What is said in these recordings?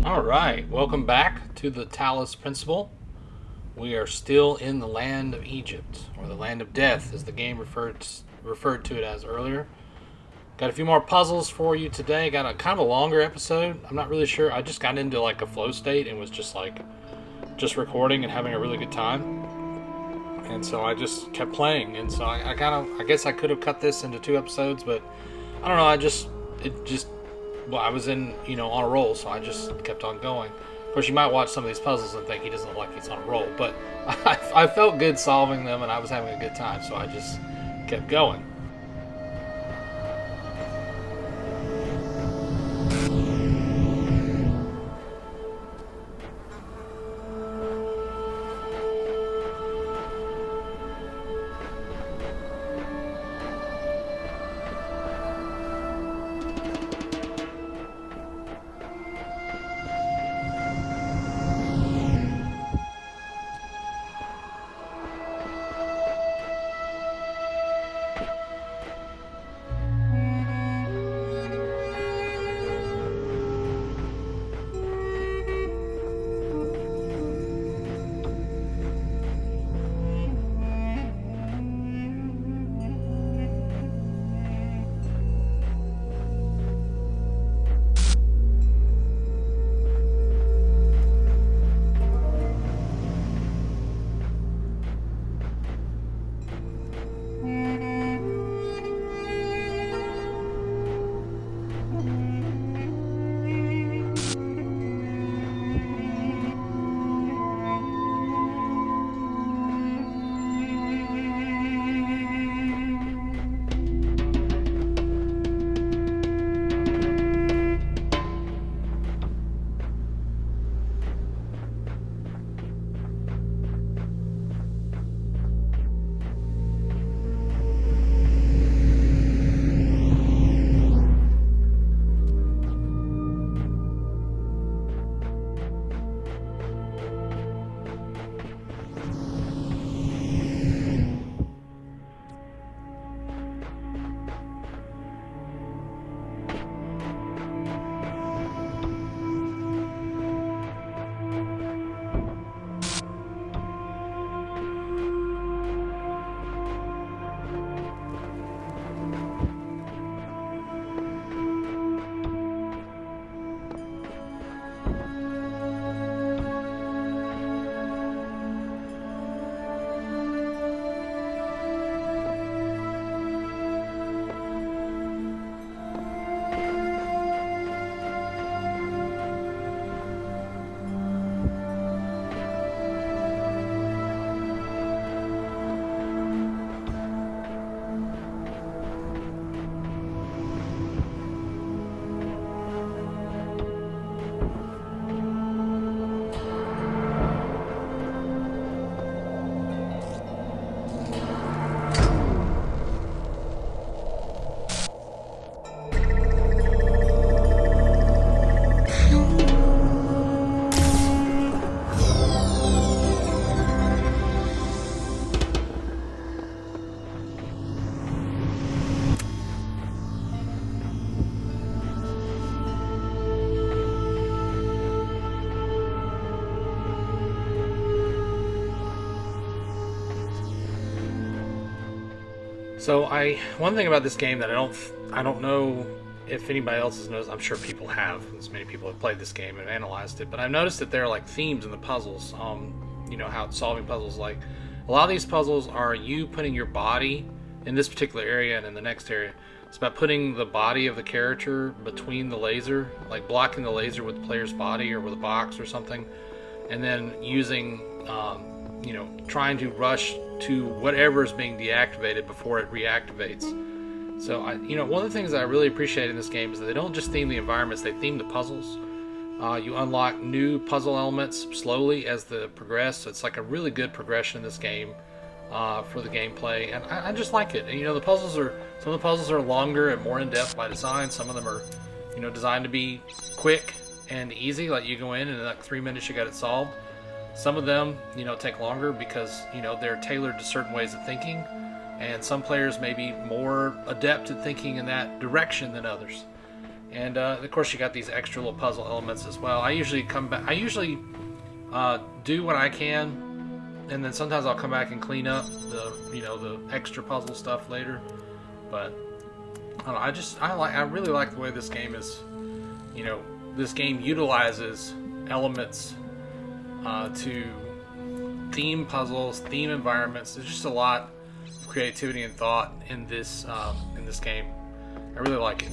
All right, welcome back to the Talos Principle. We are still in the land of Egypt, or the land of death, as the game referred to it as earlier. Got a few more puzzles for you today. Got a kind of a longer episode. I'm not really sure. I just got into like a flow state and was just recording and having a really good time. And so I just kept playing. And so I guess I could have cut this into two episodes, but I don't know. I was on a roll, so I just kept on going. Of course, you might watch some of these puzzles and think he doesn't look like he's on a roll, but I felt good solving them and I was having a good time, so I just kept going. So one thing about this game that I don't know if anybody else has noticed. I'm sure people have, as many people have played this game and analyzed it. But I've noticed that there are like themes in the puzzles. How solving puzzles, like a lot of these puzzles are you putting your body in this particular area and in the next area. It's about putting the body of the character between the laser, like blocking the laser with the player's body or with a box or something, and then using trying to rush to whatever is being deactivated before it reactivates. So one of the things that I really appreciate in this game is that they don't just theme the environments, they theme the puzzles. You unlock new puzzle elements slowly as they progress, so it's like a really good progression in this game for the gameplay, and I just like it. And some of the puzzles are longer and more in-depth by design. Some of them are designed to be quick and easy, like you go in and in like 3 minutes you got it solved. Some of them, take longer because, they're tailored to certain ways of thinking, and some players may be more adept at thinking in that direction than others. And of course, you got these extra little puzzle elements as well. I usually come back. I usually do what I can, and then sometimes I'll come back and clean up the extra puzzle stuff later. But I don't know, I really like the way this game is. This game utilizes elements to theme puzzles, theme environments. There's just a lot of creativity and thought in this game. I really like it.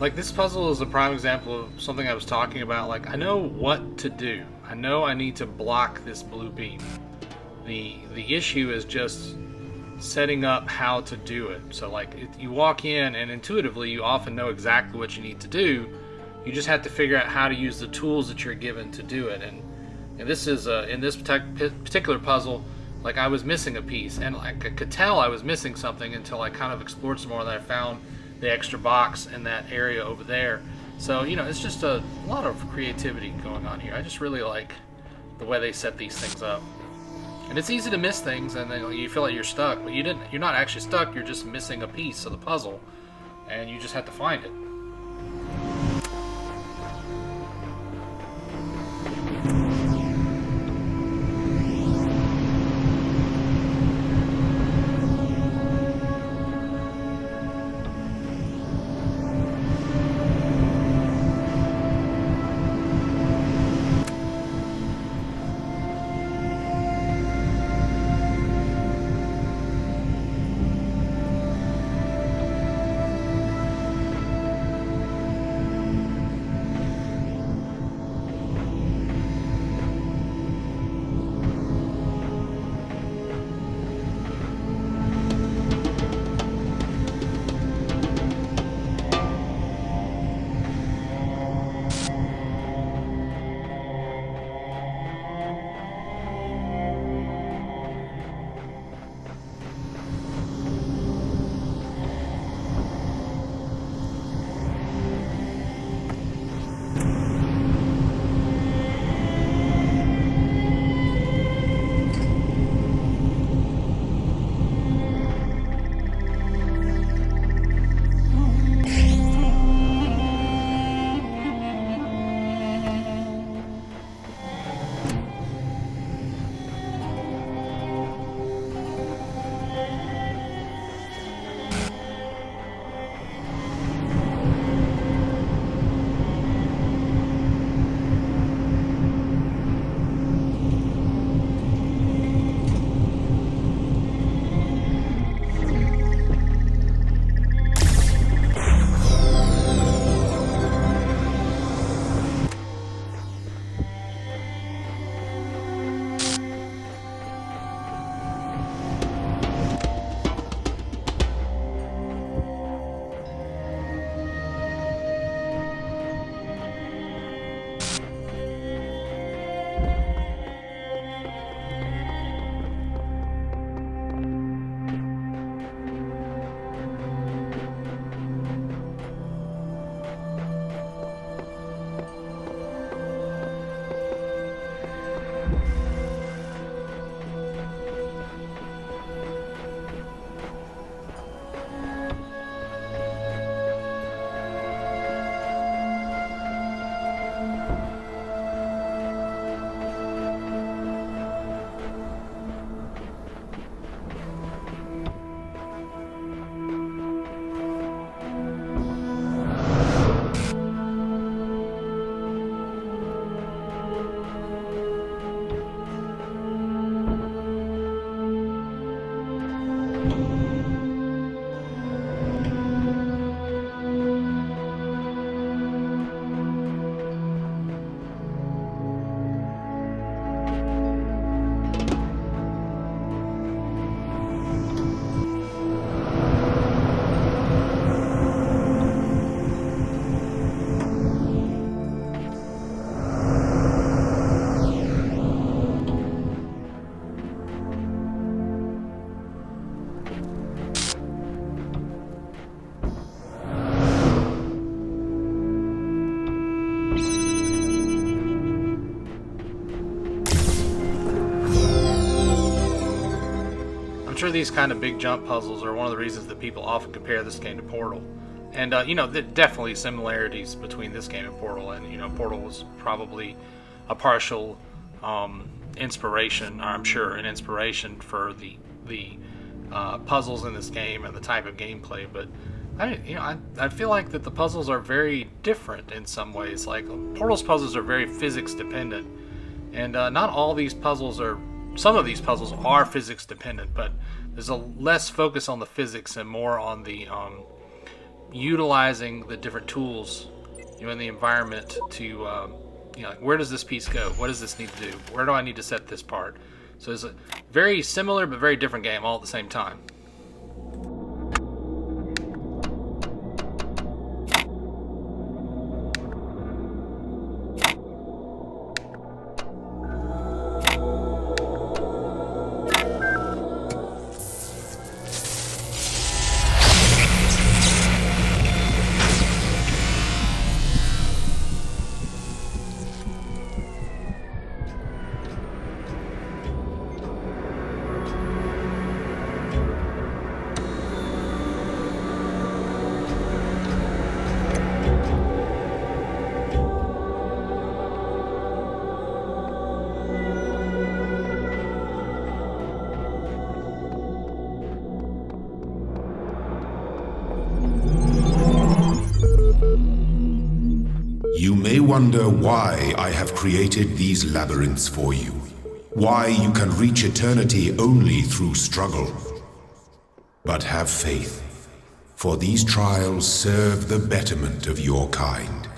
Like this puzzle is a prime example of something I was talking about. Like I know what to do. I know I need to block this blue beam. The issue is just setting up how to do it. So like you walk in and intuitively you often know exactly what you need to do. You just have to figure out how to use the tools that you're given to do it. And this is in this particular puzzle, like I was missing a piece, and like I could tell I was missing something until I kind of explored some more, and I found the extra box in that area over there. So it's just a lot of creativity going on here. I just really like the way they set these things up. And it's easy to miss things, and then you feel like you're stuck, but you're not actually stuck. You're just missing a piece of the puzzle, and you just have to find it. I'm sure these kind of big jump puzzles are one of the reasons that people often compare this game to Portal. And, there definitely similarities between this game and Portal. And, Portal was probably a partial inspiration, or I'm sure an inspiration for the puzzles in this game and the type of gameplay. But, I feel like that the puzzles are very different in some ways. Like, Portal's puzzles are very physics dependent. And not all these puzzles are... Some of these puzzles are physics dependent, but there's a less focus on the physics and more on the utilizing the different tools, in the environment to, like, where does this piece go? What does this need to do? Where do I need to set this part? So it's a very similar but very different game all at the same time. You may wonder why I have created these labyrinths for you. Why you can reach eternity only through struggle. But have faith, for these trials serve the betterment of your kind.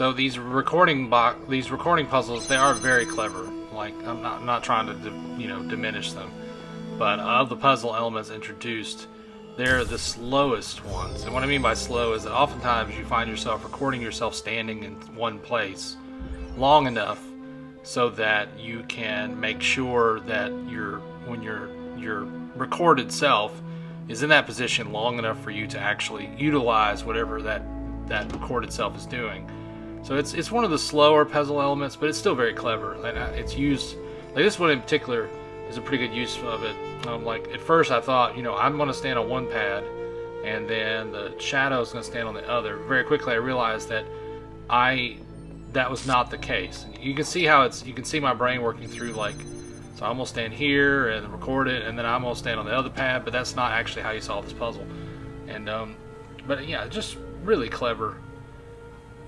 So these recording puzzles, they are very clever. Like, I'm not trying to diminish them, but of the puzzle elements introduced, they're the slowest ones. And what I mean by slow is that oftentimes you find yourself recording yourself standing in one place long enough so that you can make sure that your recorded self is in that position long enough for you to actually utilize whatever that recorded self is doing. So it's one of the slower puzzle elements, but it's still very clever. And it's used, like this one in particular is a pretty good use of it. Like at first I thought, I'm going to stand on one pad and then the shadow is going to stand on the other. Very quickly I realized that that was not the case. You can see you can see my brain working through, like, so I'm going to stand here and record it, and then I'm going to stand on the other pad, but that's not actually how you solve this puzzle. And but yeah, just really clever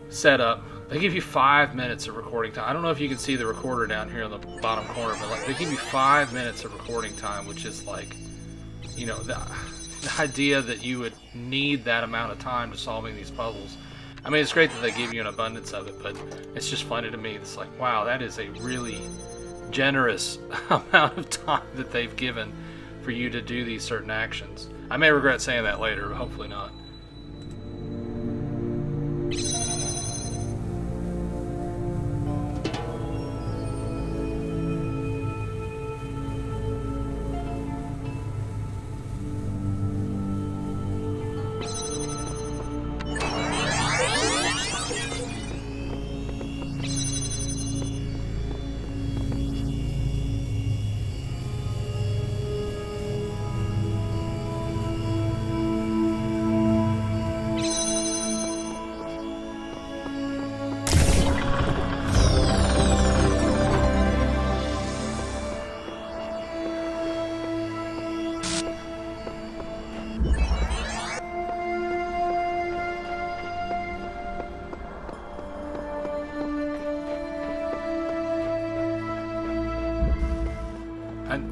setup. They give you 5 minutes of recording time. I don't know if you can see the recorder down here in the bottom corner, but like they give you 5 minutes of recording time, which is like, the idea that you would need that amount of time to solving these puzzles. I mean, it's great that they give you an abundance of it, but it's just funny to me. It's like, wow, that is a really generous amount of time that they've given for you to do these certain actions. I may regret saying that later, but hopefully not.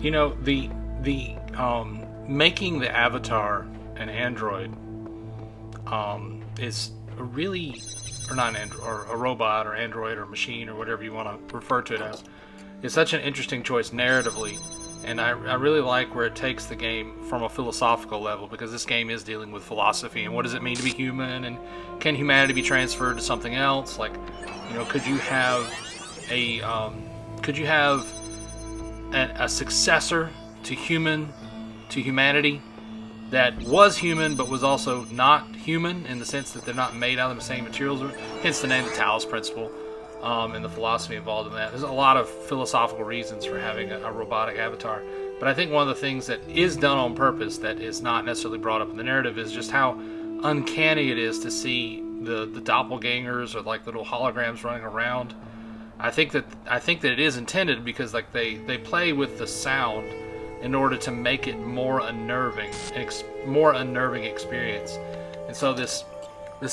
And the making the avatar an android is a really, or not an android, or a robot, or android, or machine, or whatever you want to refer to it as. It's such an interesting choice narratively, and I really like where it takes the game from a philosophical level, because this game is dealing with philosophy and what does it mean to be human, and can humanity be transferred to something else? Like, could you have a successor to humanity that was human but was also not human, in the sense that they're not made out of the same materials, hence the name the Talos principle, and the philosophy involved in that. There's a lot of philosophical reasons for having a robotic avatar, but I think one of the things that is done on purpose that is not necessarily brought up in the narrative is just how uncanny it is to see the doppelgangers, or like little holograms running around. I think that it is intended because, like, they play with the sound in order to make it more unnerving experience. And so this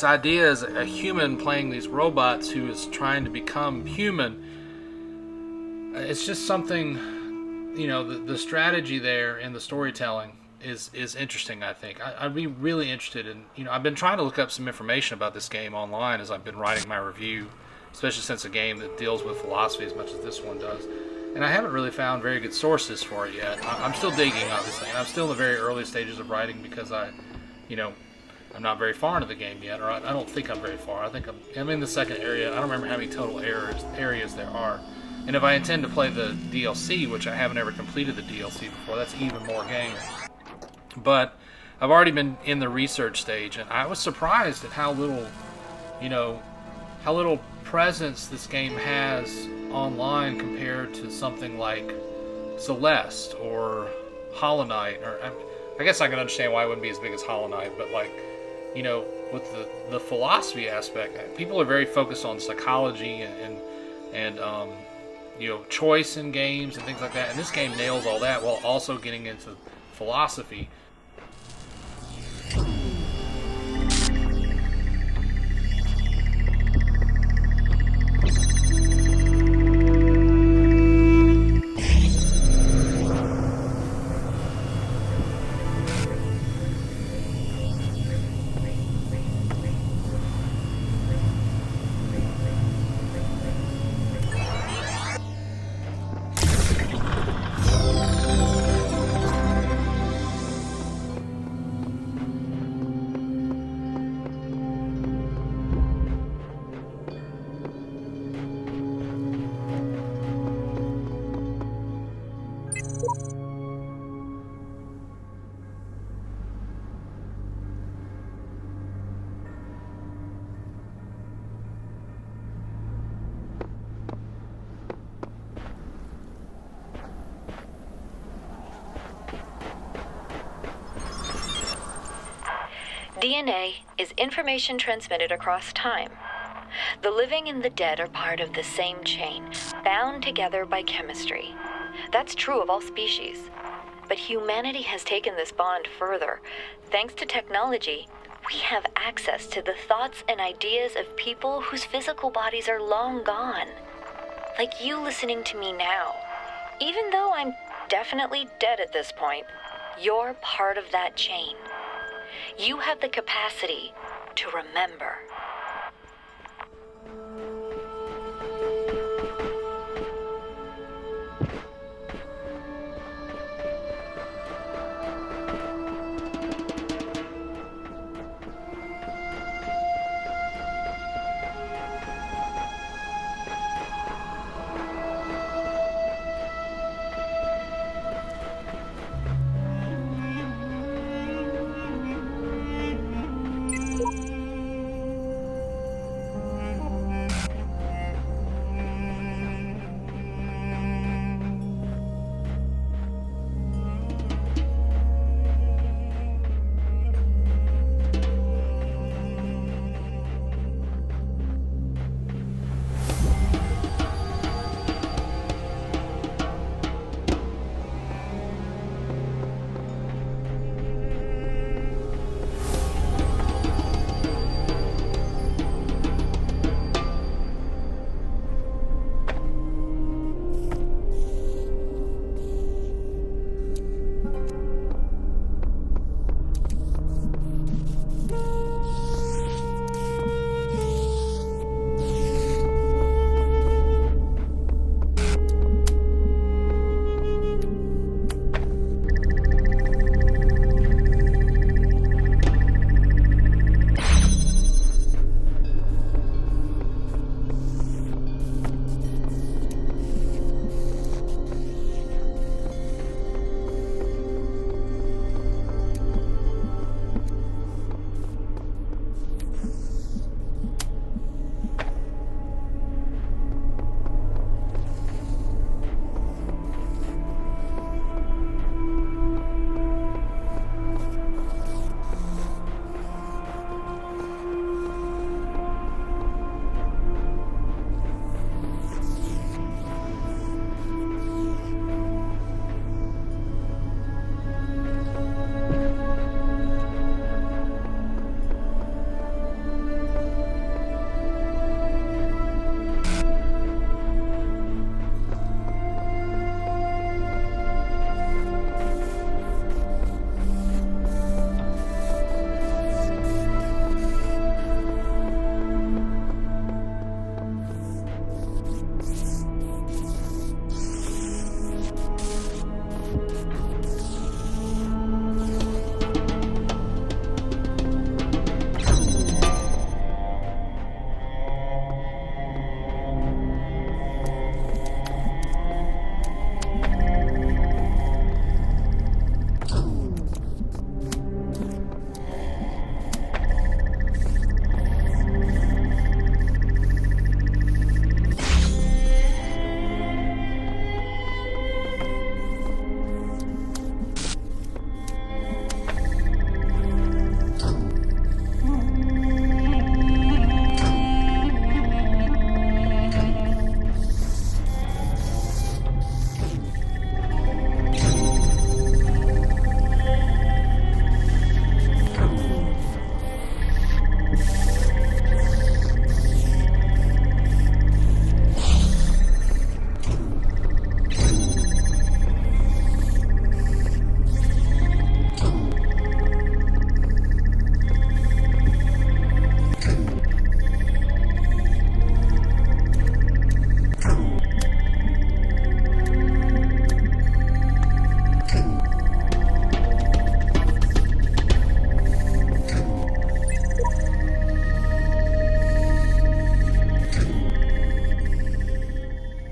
idea is a human playing these robots who is trying to become human. It's just something, the strategy there in the storytelling is interesting. I think I'd be really interested in, I've been trying to look up some information about this game online as I've been writing my review, especially since a game that deals with philosophy as much as this one does. And I haven't really found very good sources for it yet. I'm still digging, obviously, and I'm still in the very early stages of writing because I'm not very far into the game yet, or I don't think I'm very far. I think I'm in the second area. I don't remember how many total areas there are. And if I intend to play the DLC, which I haven't ever completed the DLC before, that's even more game. But I've already been in the research stage, and I was surprised at how little presence this game has online compared to something like Celeste or Hollow Knight. Or I guess I can understand why it wouldn't be as big as Hollow Knight, but like, with the philosophy aspect, people are very focused on psychology and choice in games and things like that. And this game nails all that while also getting into philosophy. DNA is information transmitted across time. The living and the dead are part of the same chain, bound together by chemistry. That's true of all species. But humanity has taken this bond further. Thanks to technology, we have access to the thoughts and ideas of people whose physical bodies are long gone. Like you listening to me now. Even though I'm definitely dead at this point, you're part of that chain. You have the capacity to remember.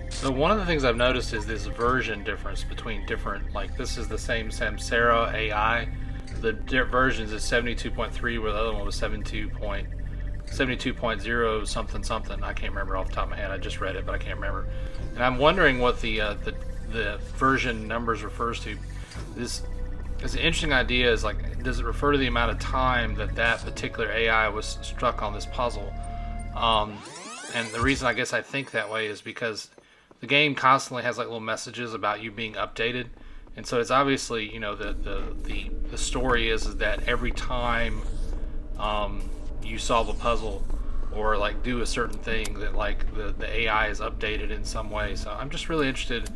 So one of the things I've noticed is this version difference between different, like this is the same Samsara AI. The versions is 72.3 where the other one was 72.0 something something. I can't remember off the top of my head. I just read it, but I can't remember. And I'm wondering what the version numbers refers to. This Because the interesting idea is like, does it refer to the amount of time that that particular AI was struck on this puzzle? And the reason I guess I think that way is because the game constantly has like little messages about you being updated, and so it's obviously, you know, the story is that every time you solve a puzzle or like do a certain thing, that like the AI is updated in some way. So I'm just really interested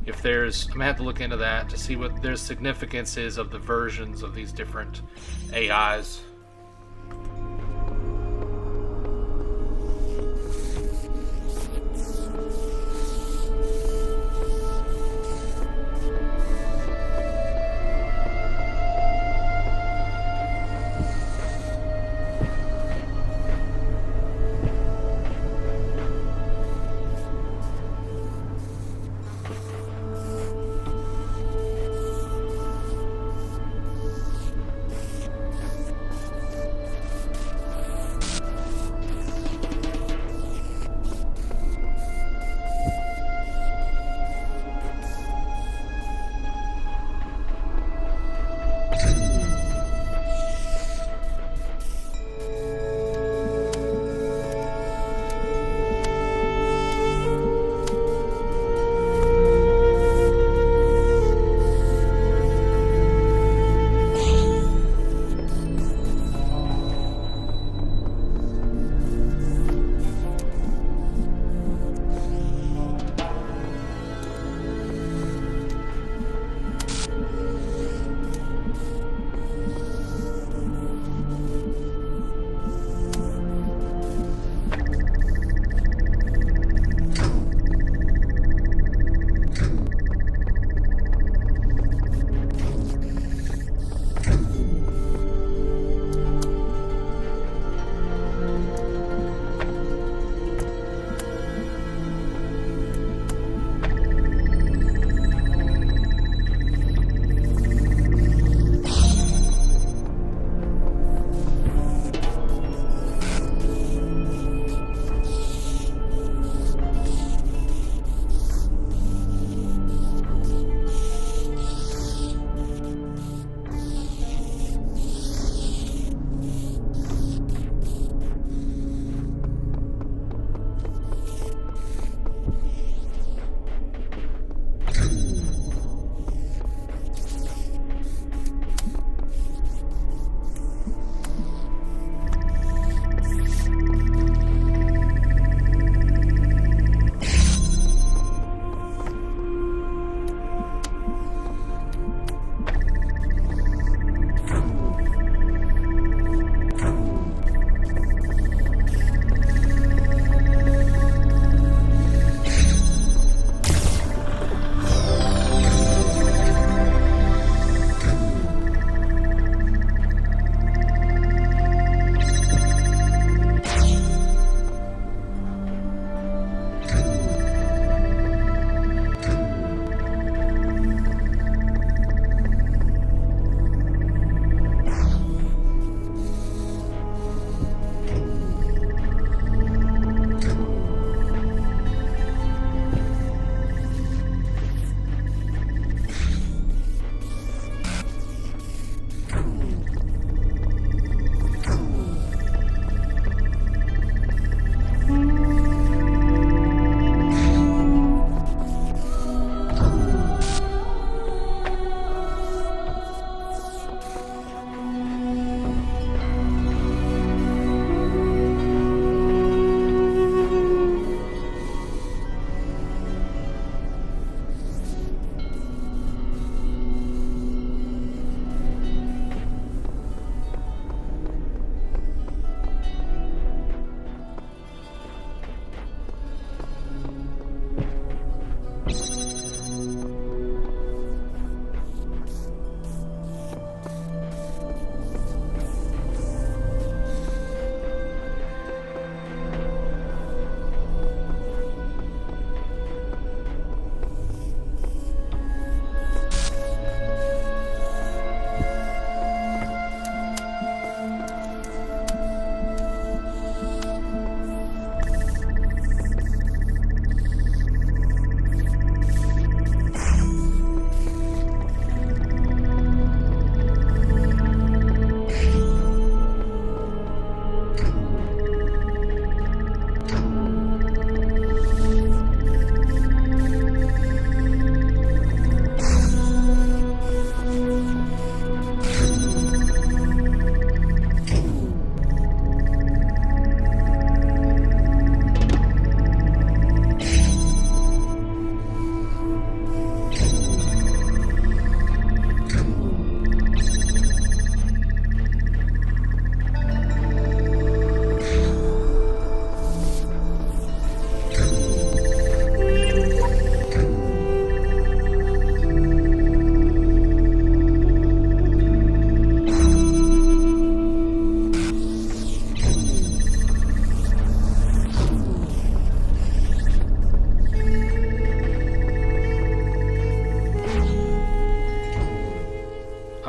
if there's, I'm gonna have to look into that to see what their significance is of the versions of these different AIs.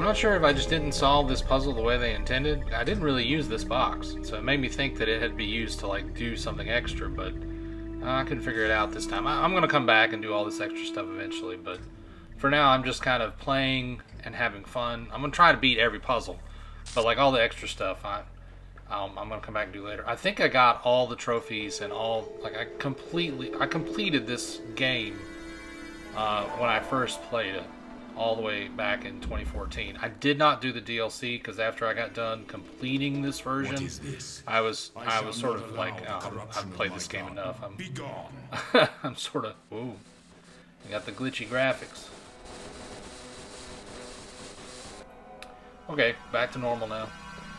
not sure if I just didn't solve this puzzle the way they intended. I didn't really use this box, so it made me think that it had to be used to like do something extra, but I couldn't figure it out this time. I'm gonna come back and do all this extra stuff eventually, but for now I'm just kind of playing and having fun. I'm gonna try to beat every puzzle, but like all the extra stuff, I'm gonna come back and do later. I think I got all the trophies and all, like I completed this game when I first played it, all the way back in 2014. I did not do the DLC because after I got done completing this version, What is this? I was sort of like, I've played this game enough. Be gone. I'm sort of, ooh, I got the glitchy graphics. Okay, back to normal now.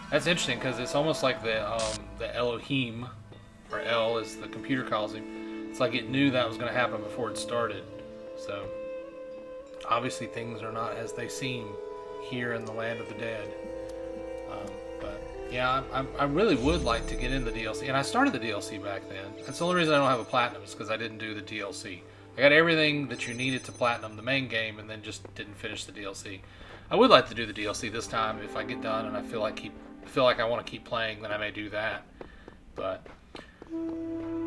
That's interesting because it's almost like the Elohim, or El as the computer calls him. It's like it knew that was going to happen before it started. So obviously things are not as they seem here in the land of the dead. But yeah, I really would like to get in the DLC, and I started the DLC back then. That's the only reason I don't have a platinum is because I didn't do the DLC. I got everything that you needed to platinum the main game, and then just didn't finish the DLC. I would like to do the DLC this time if I get done and I feel like I want to keep playing, then I may do that. But I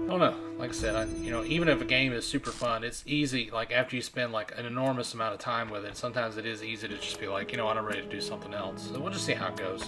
don't know. Like I said, even if a game is super fun, it's easy. Like after you spend like an enormous amount of time with it, sometimes it is easy to just be like, you know what, I'm ready to do something else. So we'll just see how it goes.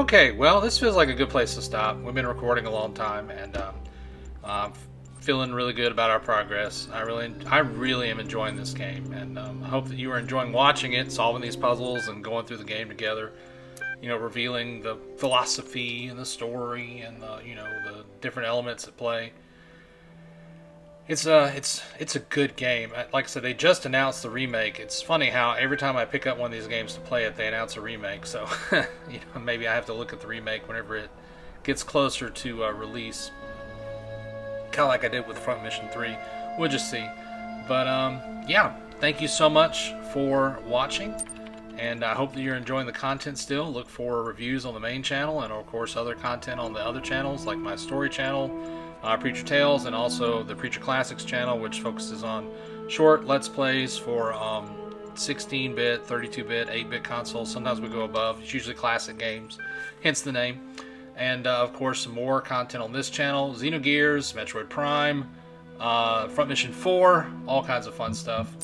Okay, well, this feels like a good place to stop. We've been recording a long time, and I'm feeling really good about our progress. I really am enjoying this game, and I hope that you are enjoying watching it, solving these puzzles, and going through the game together. You know, revealing the philosophy and the story, and the different elements at play. It's a good game. Like I said, they just announced the remake. It's funny how every time I pick up one of these games to play it, they announce a remake. So maybe I have to look at the remake whenever it gets closer to release. Kind of like I did with Front Mission 3. We'll just see. But yeah, thank you so much for watching, and I hope that you're enjoying the content still. Look for reviews on the main channel, and of course other content on the other channels, like my story channel, Preacher Tales, and also the Preacher Classics channel, which focuses on short Let's Plays for 16-bit, 32-bit, 8-bit consoles. Sometimes we go above. It's usually classic games, hence the name. And of course, some more content on this channel: Xenogears, Metroid Prime, Front Mission 4, all kinds of fun stuff,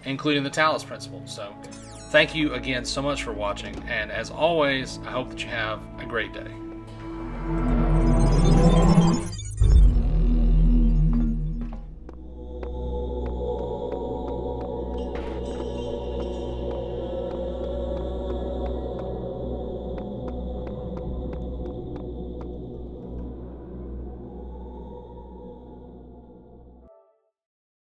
including the Talos Principle. So thank you again so much for watching, and as always, I hope that you have a great day.